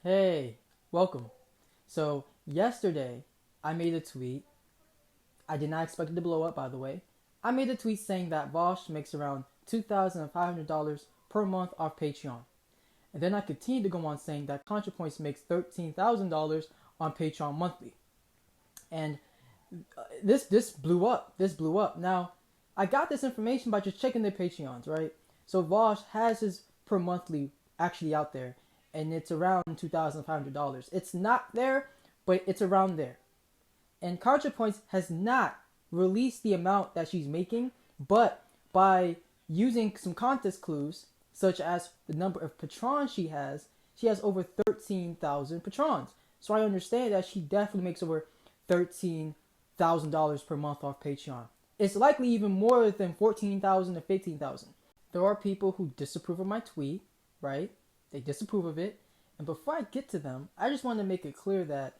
Hey, welcome. So, yesterday I made a tweet. I did not expect it to blow up, by the way. I made a tweet saying that Vaush makes around $2,500 per month off Patreon. And then I continued to go on saying that Contrapoints makes $13,000 on Patreon monthly. And this blew up. This blew up. Now, I got this information by just checking their Patreons, right? So Vaush has his per monthly actually out there, and it's around $2,500. It's not there, but it's around there. And ContraPoints has not released the amount that she's making, but by using some context clues, such as the number of patrons she has over 13,000 patrons. So I understand that she definitely makes over $13,000 per month off Patreon. It's likely even more than 14,000 to 15,000. There are people who disapprove of my tweet, right? They disapprove of it. And before I get to them, I just want to make it clear that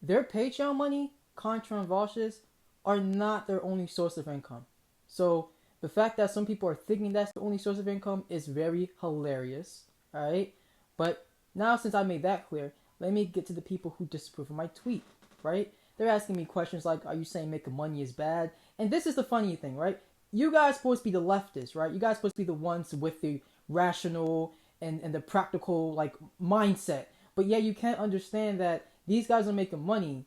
their Patreon money, Contra and Vaush's, are not their only source of income. So the fact that some people are thinking that's the only source of income is very hilarious, alright? But now since I made that clear, let me get to the people who disapprove of my tweet, right? They're asking me questions like, are you saying making money is bad? And this is the funny thing, right? You guys supposed to be the leftists, right? You guys supposed to be the ones with the rational and the practical like mindset. But yeah, you can't understand that these guys are making money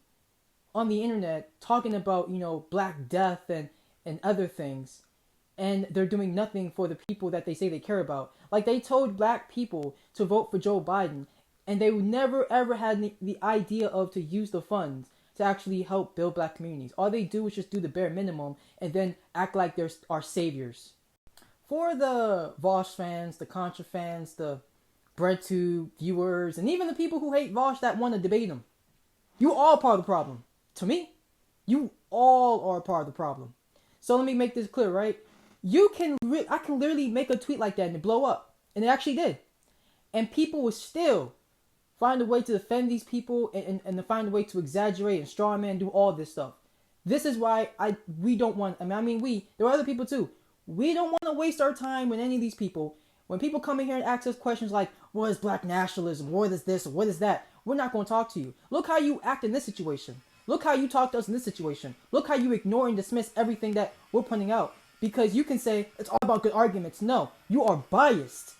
on the internet talking about, Black Death and other things. And they're doing nothing for the people that they say they care about. Like they told black people to vote for Joe Biden, and they never ever had the idea of to use the funds to actually help build black communities. All they do is just do the bare minimum and then act like they're our saviors. For the Vaush fans, the Contra fans, the BreadTube viewers, and even the people who hate Vaush that want to debate him, you all part of the problem. To me, you all are part of the problem. So let me make this clear, right? I can literally make a tweet like that and it blow up. And it actually did. And people will still find a way to defend these people and to find a way to exaggerate and strawman and do all this stuff. This is why we don't want, there are other people too. We don't want to waste our time with any of these people. When people come in here and ask us questions like, what is black nationalism? What is this? Or what is that? We're not going to talk to you. Look how you act in this situation. Look how you talk to us in this situation. Look how you ignore and dismiss everything that we're putting out. Because you can say, it's all about good arguments. No, you are biased.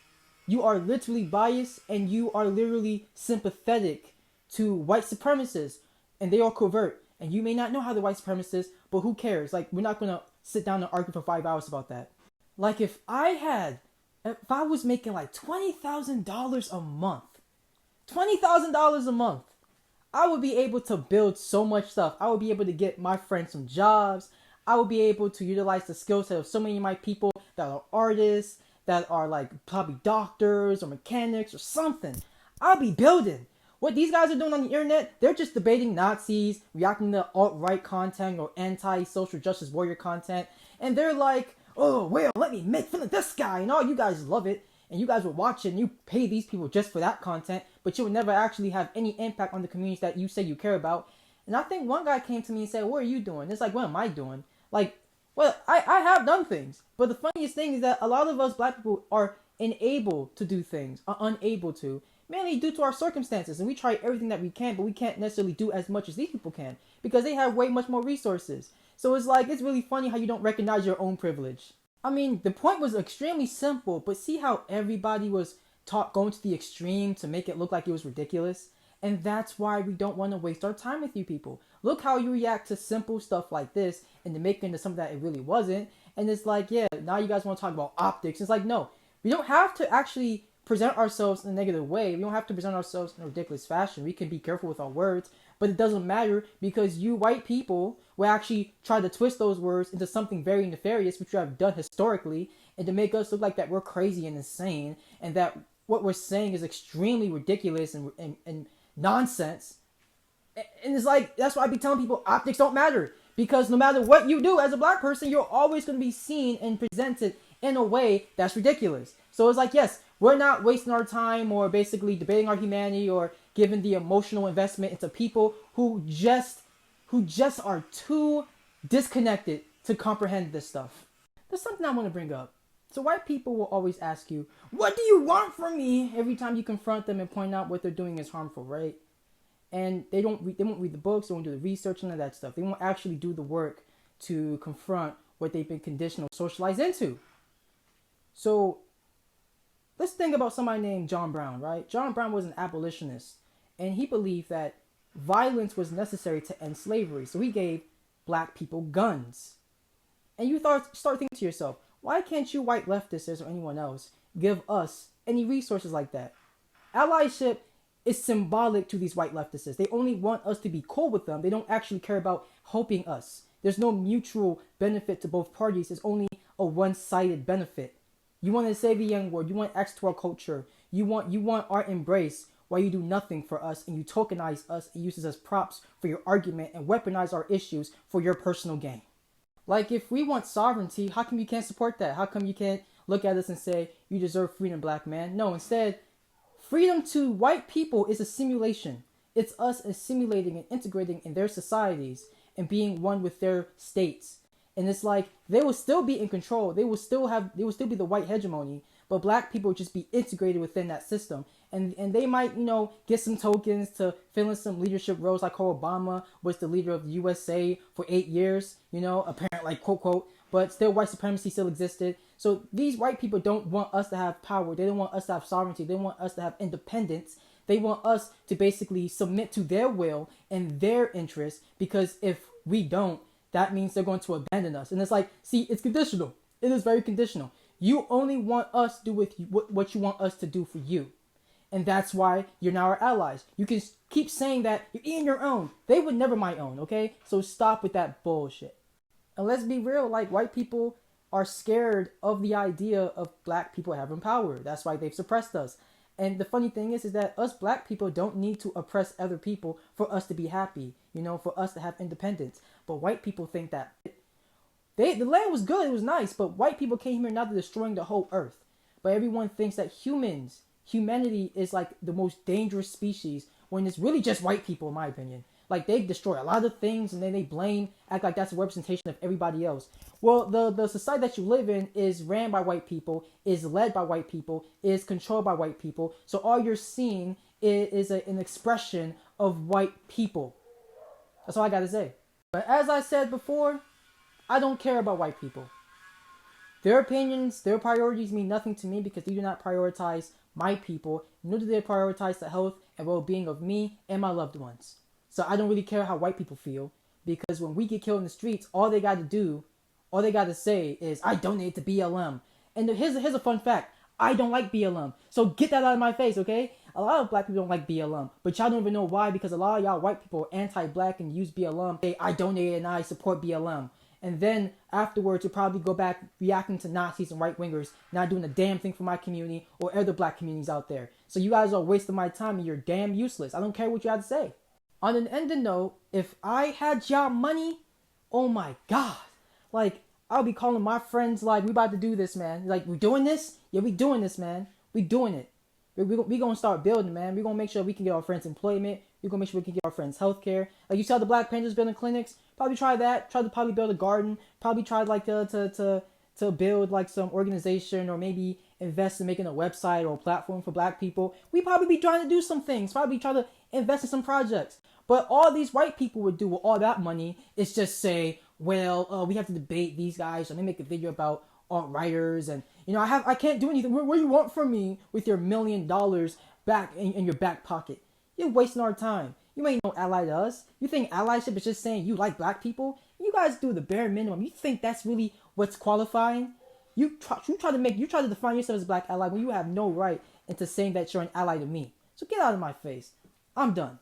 You are literally biased and you are literally sympathetic to white supremacists. And they are covert. And you may not know how the white supremacists, but who cares? Like, we're not going to sit down and argue for 5 hours about that. Like, if I was making like $20,000 a month, $20,000 a month, I would be able to build so much stuff. I would be able to get my friends some jobs. I would be able to utilize the skill set of so many of my people that are artists, that are like probably doctors or mechanics or something. I'll be building. What these guys are doing on the internet, they're just debating Nazis, reacting to alt-right content or anti-social justice warrior content. And they're like, oh, well, let me make fun of this guy. And all you guys love it. And you guys will watch it and you pay these people just for that content. But you will never actually have any impact on the communities that you say you care about. And I think one guy came to me and said, what are you doing? It's like, what am I doing? Like, well, I have done things. But the funniest thing is that a lot of us black people are unable to do things. Are unable to. Mainly due to our circumstances. And we try everything that we can, but we can't necessarily do as much as these people can. Because they have way much more resources. So it's like, it's really funny how you don't recognize your own privilege. I mean, the point was extremely simple, but see how everybody was going to the extreme to make it look like it was ridiculous? And that's why we don't want to waste our time with you people. Look how you react to simple stuff like this and to make it into something that it really wasn't. And it's like, yeah, now you guys want to talk about optics. It's like, no, we don't have to actually present ourselves in a negative way. We don't have to present ourselves in a ridiculous fashion. We can be careful with our words, but it doesn't matter because you white people will actually try to twist those words into something very nefarious, which you have done historically, and to make us look like that we're crazy and insane, and that what we're saying is extremely ridiculous and nonsense. And it's like, that's why I be telling people optics don't matter. Because no matter what you do as a black person, you're always going to be seen and presented in a way that's ridiculous. So it's like, yes, we're not wasting our time or basically debating our humanity or giving the emotional investment into people who just are too disconnected to comprehend this stuff. There's something I want to bring up. So white people will always ask you, what do you want from me? Every time you confront them and point out what they're doing is harmful, right? And they won't read the books, they won't do the research, none of that stuff. They won't actually do the work to confront what they've been conditioned or socialized into. So let's think about somebody named John Brown, right? John Brown was an abolitionist, and he believed that violence was necessary to end slavery. So he gave black people guns. And you start thinking to yourself, why can't you white leftists or anyone else give us any resources like that? Allyship is symbolic to these white leftists. They only want us to be cool with them. They don't actually care about helping us. There's no mutual benefit to both parties. It's only a one-sided benefit. You want to save the young world. You want access to our culture. You want our embrace while you do nothing for us, and you tokenize us and use us as props for your argument and weaponize our issues for your personal gain. Like, if we want sovereignty, how come you can't support that? How come you can't look at us and say, you deserve freedom, black man? No, instead, freedom to white people is a simulation. It's us assimilating and integrating in their societies and being one with their states. And it's like, they will still be in control. They will still be the white hegemony, but black people will just be integrated within that system. And they might, get some tokens to fill in some leadership roles, like how Obama was the leader of the USA for 8 years, apparently, like, quote, quote, but still white supremacy still existed. So these white people don't want us to have power. They don't want us to have sovereignty. They want us to have independence. They want us to basically submit to their will and their interests, because if we don't, that means they're going to abandon us. And it's like, see, it's conditional. It is very conditional. You only want us to do with you what you want us to do for you. And that's why you're now our allies. You can keep saying that you're eating your own. They would never my own, okay? So stop with that bullshit. And let's be real, like, white people are scared of the idea of black people having power. That's why they've suppressed us. And the funny thing is that us black people don't need to oppress other people for us to be happy, for us to have independence. But white people think that the land was good, it was nice, but white people came here not to destroying the whole earth. But everyone thinks that humanity is like the most dangerous species, when it's really just white people, in my opinion. Like, they destroy a lot of things, and then they act like that's a representation of everybody else. Well, the society that you live in is ran by white people, is led by white people, is controlled by white people. So all you're seeing is an expression of white people. That's all I gotta say. But as I said before, I don't care about white people. Their opinions, their priorities mean nothing to me, because they do not prioritize my people, nor do they prioritize the health and well-being of me and my loved ones. So I don't really care how white people feel, because when we get killed in the streets, all they got to say is, I donate to BLM. And here's a fun fact. I don't like BLM. So get that out of my face, okay? A lot of black people don't like BLM, but y'all don't even know why, because a lot of y'all white people are anti-black and use BLM. Say, I donate and I support BLM. And then afterwards, you'll probably go back reacting to Nazis and right-wingers, not doing a damn thing for my community or other black communities out there. So you guys are wasting my time, and you're damn useless. I don't care what you have to say. On an ending note, if I had y'all money, oh my God. Like, I'll be calling my friends like, we about to do this, man. Like, we doing this? Yeah, we doing this, man. We doing it. We gonna start building, man. We gonna make sure we can get our friends employment. We gonna make sure we can get our friends healthcare. Like, you saw the Black Panthers building clinics. Probably try that. Try to probably build a garden. Probably try like to build like some organization, or maybe invest in making a website or a platform for black people. We probably be trying to do some things. Probably try to invest in some projects. But all these white people would do with all that money is just say, well, we have to debate these guys. Let me make a video about alt-writers, and I can't do anything. What do you want from me with your $1 million back in your back pocket? You're wasting our time. You ain't no ally to us. You think allyship is just saying you like black people? You guys do the bare minimum. You think that's really what's qualifying? You try to define yourself as a black ally when you have no right into saying that you're an ally to me. So get out of my face. I'm done.